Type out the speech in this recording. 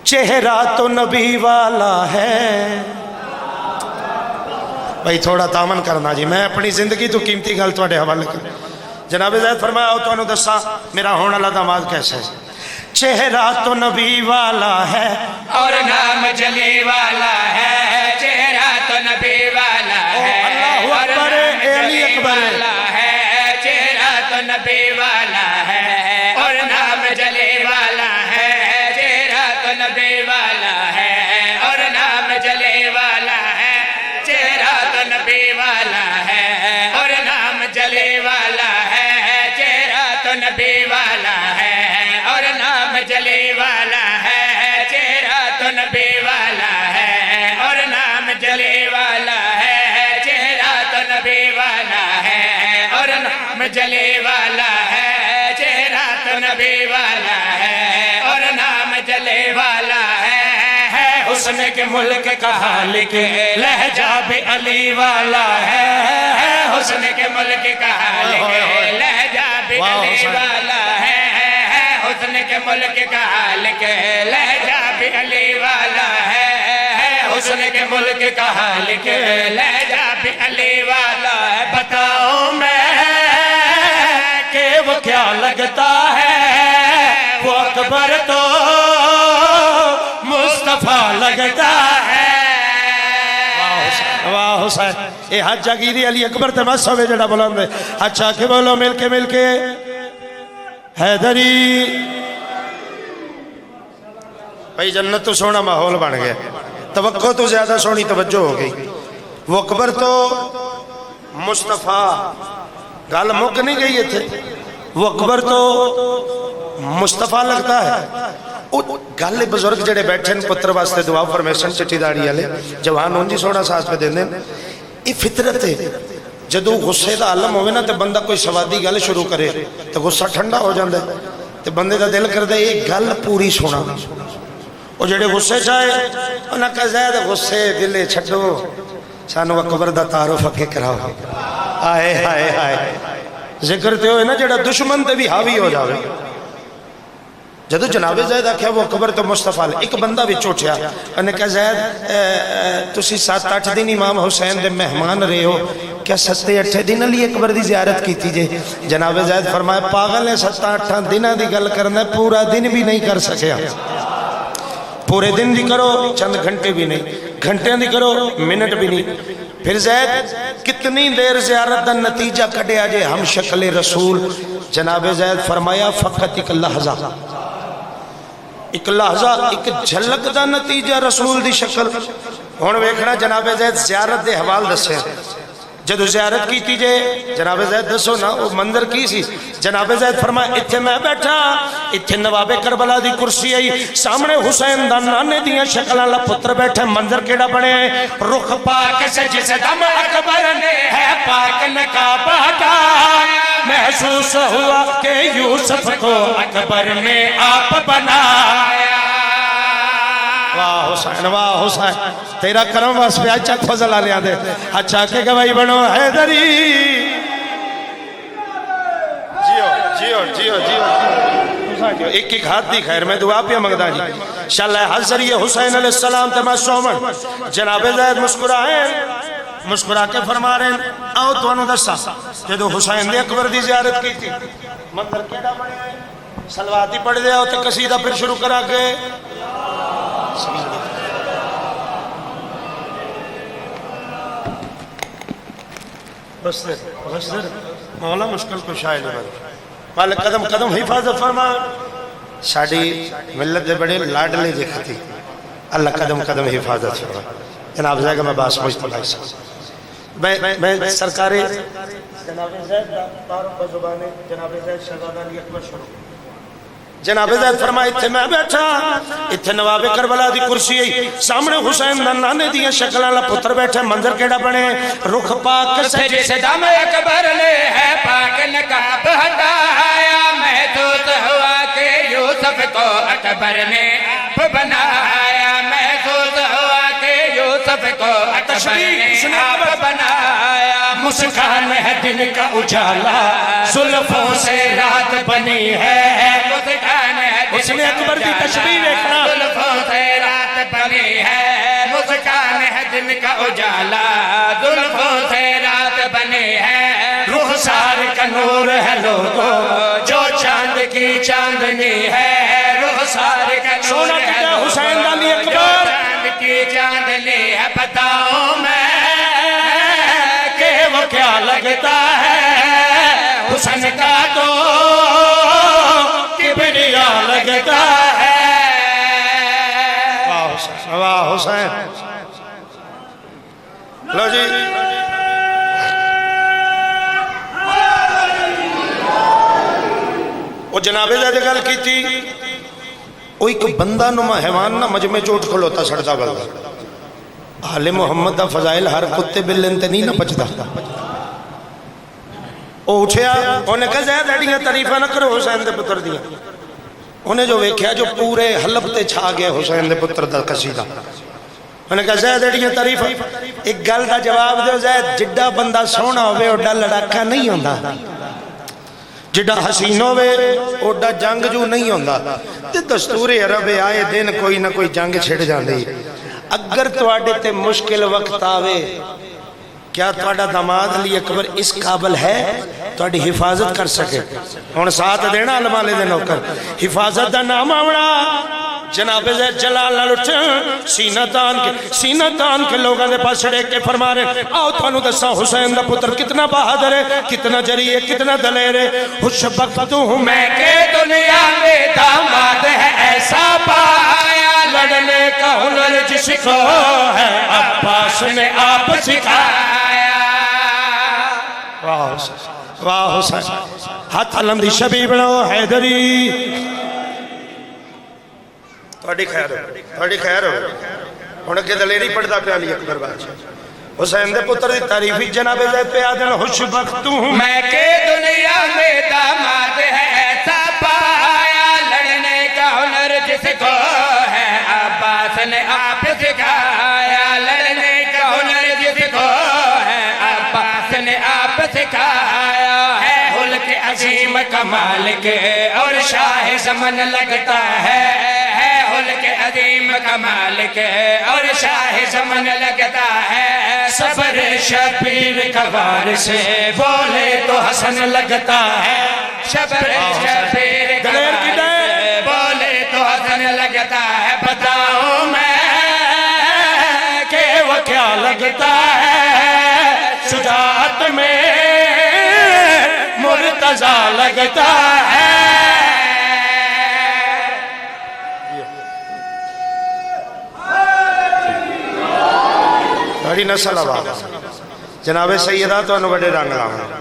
چہرہ تو نبی والا ہے. بھائی تھوڑا تامن کرنا جی، میں اپنی زندگی تو قیمتی گل تواڈے حوالے کر. جناب زید فرمایا او تانوں دساں میرا ہون والا داماد کیسا ہے. چہرہ تو نبی والا ہے اور نام جلی والا ہے. چہرہ تو نبی والا ہے اور نام جلی والا ہے. چہرہ تو نبی والا ہے اور نام جلی والا ہے. چہرہ تو نبی والا ہے اور نام جلی والا ہے. چہرہ تو نبی والا ہے اور نام جلی والا ہے. چہرہ تو نبی والا ہے اور نام جلی والا ہے. چہرہ تو نبی والا ہے اور نام جلی والا ہے. چہرہ تو نبی والا ہے اور نام جلی والا ہے. چہرہ تو نبی والا ہے اور نام جلی والا ہے. حسن کے ملک کا خالق لہجہ بھی علی والا ہے. حسن کے ملک کا خالق لہجہ بھی علی والا ہے. حسن کے ملک کا خالق لہجہ بھی علی والا ہے. حسن کے ملک کا خالق لہجہ بھی علی والا ہے. بتاؤ میں کہ وہ کیا لگتا ہے، وہ اکبر تو مصطفیٰ لگتا ہے. واہ حسین اے حج جاگیری علی اکبر تے مس ہوئے جڑا بلند ہے. اچھا کہ بولو مل کے حیدری. بھائی جنت تو سونا ماحول بن گیا، توقع تو زیادہ سونی توجہ ہو گئی. وہ اکبر تو مصطفیٰ گل مک نہیں گئی تھے. وہ اکبر تو مصطفیٰ لگتا ہے. گل بزرگ جڑے بیٹھے پتر واسطے دعا فرمیشن چٹی داڑی والے جوان ہوں جی سونا ساس پہ دیندے. یہ فطرت ہے. جدو غصے دا عالم ہوئے نا تے بندہ کوئی سوادی گل شروع کرے تو غصہ ٹھنڈا ہو جاندے تے بندے دا دل کردے یہ گل پوری سونا. وہ جڑے غصے چاہے انہاں کہا زید غصے دلے چھڑو سانو اکبر دا تعارف اکے کراؤ. آئے ہائے ہائے ذکر تے ہوئے نا جڑا دشمن تے بھی حاوی ہو جاوے. جدو جناب زید آکھیا وہ اکبر تو مصطفیٰ ایک بندہ بھی چوٹیا انہیں کہا زید تسی 7-8 دن امام حسین دے مہمان رہے ہو، کیا 7-8 دن علی اکبر دی زیارت کی تھی جے؟ جناب زید فرمایا پاگل ہے 7-8 دنہ دی گل کرنا پورا دن بھی نہیں کر سکیا. پورے دن دی کرو چند گھنٹے بھی نہیں، گھنٹے دی کرو منٹ بھی نہیں. پھر زید کتنی دیر زیارت دا نتیجہ کٹیا جے ہم شکل رسول. جناب زید فرمایا فقط ایک لحظہ، ایک لحظہ، ایک جھلک دا نتیجہ رسول دی شکل. ہون ویکھنا جناب زید زیارت دے حوال دسے. جدو زیارت کی تھی جے جناب زید دسو نا وہ منظر کی سی. جناب زید فرمایا اتھے میں بیٹھا، اتھے نواب کربلا دی کرسی آئی، سامنے حسین دا نانے دیاں شکلہ پتر بیٹھے. منظر کیڑا بنے رخ پاک سے جس دم اکبر نے ہے پاک نقاب ہٹایا. محسوس ہوا کہ یوسف کو اکبر نے آپ بنایا. واہ حسین واہ حسین تیرا کرم واس پہ اچھا فضل آ لیا دے. اچھا کہ گواہی بنو حیدری. جیو جیو جیو ایک ایک ہاتھ دی خیر میں دعا پہ مگدہ جی انشاءاللہ حضر یہ حسین علیہ السلام تے میں سومن. جناب زید مسکرائیں مسکرا کے فرما رہے ہیں آؤ تو انہوں دسا جدو حسین دے اکبر دی زیارت کی تھی منظر کیڑا بنے آئے سلواتی پڑھ دیا ہوتے قصیدہ پھر شروع کرا کے بسر مولا مشکل کو شاید مالک قدم قدم حفاظت فرما. ساڑی ملت دے بڑے لاڈلے دیکھتی اللہ قدم قدم حفاظت فرما. جناب زید میں باس مجتمعی سکتا میں سرکاری جناب زید تعارف بزبانے جناب زید شہزادہ علی اکبر شروع. جناب زید فرمائے اتھے میں بیٹھا، اتھے نواب کربلا دی کرسی ہے، سامنے حسین دا نانے دیا شکلہ پتر بیٹھے. منظر کیڑا بنے رخ پاک سے جس دم اکبر نے ہے پاک نقاب ہٹایا. محسوس ہوا کہ یوسف کو اکبر نے آپ بنایا. محسوس ہوا کہ یوسف کو اکبر نے آپ بنایا. مسکان ہے دن کا اجالا زلفوں سے رات بنی ہے. مسکان ہے اس میں اکبر کی تشبیح دیکھنا زلفوں سے دن کا اجالا زلفوں سے رات بنے ہیں رخسار کا نور ہے لوگوں جو چاند کی چاندنی ہے رخسار کا نور ہے حسین علی جو اکبر چاند کی چاندنی ہے بتاؤں میں کہ وہ کیا لگتا ہے حسن کا تو کبریا لگتا ہے واہ حسین لو جی وہ جناب زیادہ گل کی تھی وہ ایک بندہ نما حیوان نہ مجمع چوٹ کھلوتا سڑتا بلدا آل محمد دا فضائل ہر کتے بلن تے نہیں نہ پچدا وہ اٹھیا انہیں کہا زید ایڈیاں تعریفہ نہ کرو حسین دے پتر دیا انہیں جو ویکھیا جو پورے حلب تے چھا گیا حسین دے پتر دا قصیدہ انہیں کہا زید ایڈیاں تعریفہ ایک گل دا جواب دے زید جڈا بندہ سونا ہوئے اوڈا لڑاکا نہیں ہوندا جڈا حسین ہوئے اوڈا جنگ جو نہیں ہوندا تے دستور عرب آئے دن کوئی نہ کوئی جنگ چھڑ جاندی اگر تواڈے تے مشکل وقت آوے کیا تواڈا داماد علی اکبر اس قابل ہے تواڈی حفاظت کر سکے ہن ساتھ دینا علماء دے نوکر حفاظت دا نام آونا جناب زید جلال نال اٹھ سینہ تان کے لوگاں دے پاس چھڑے کے فرما رہے آؤ تانوں دساں حسین دا پتر کتنا بہادر ہے کتنا جری ہے کتنا دلیر ہے خوش بخت ہوں میں کہ دنیا میں داماد ہے ایسا پایا لڑنے کا ہنر جس کو ہے عباس نے آپ سکھایا واہ حسین ہاتھ علم دی شبی بڑھو حیدری تھوڑی خیر ہو انہیں کہ دلیری پڑھتا پہ علی اکبر بادشاہ حسین دے پتر دی تعریفی جناب زید پہ آدھن خوش بخت ہوں میں کہ دنیا میں داماد ہے ایسا پایا لڑنے کا ہنر جس کو ہے عباس نے آپ سکھایا لڑنے کا ہنر جس کو ہے عباس نے آپ سکھایا ہے حلق عظیم کمال کے اور شاہ زمن لگتا ہے ملک عظیم کمال کے اور شاہ زمن لگتا ہے صبر شبیر کا وارث بولے تو حسن لگتا ہے صبر شبیر کا وارث بولے تو حسن لگتا ہے بتاؤں میں کہ وہ کیا لگتا ہے شجاعت میں مرتضی لگتا ہے بڑی نسل آباد جناب سیدہ تو انہوں بڑے رنگ لاؤں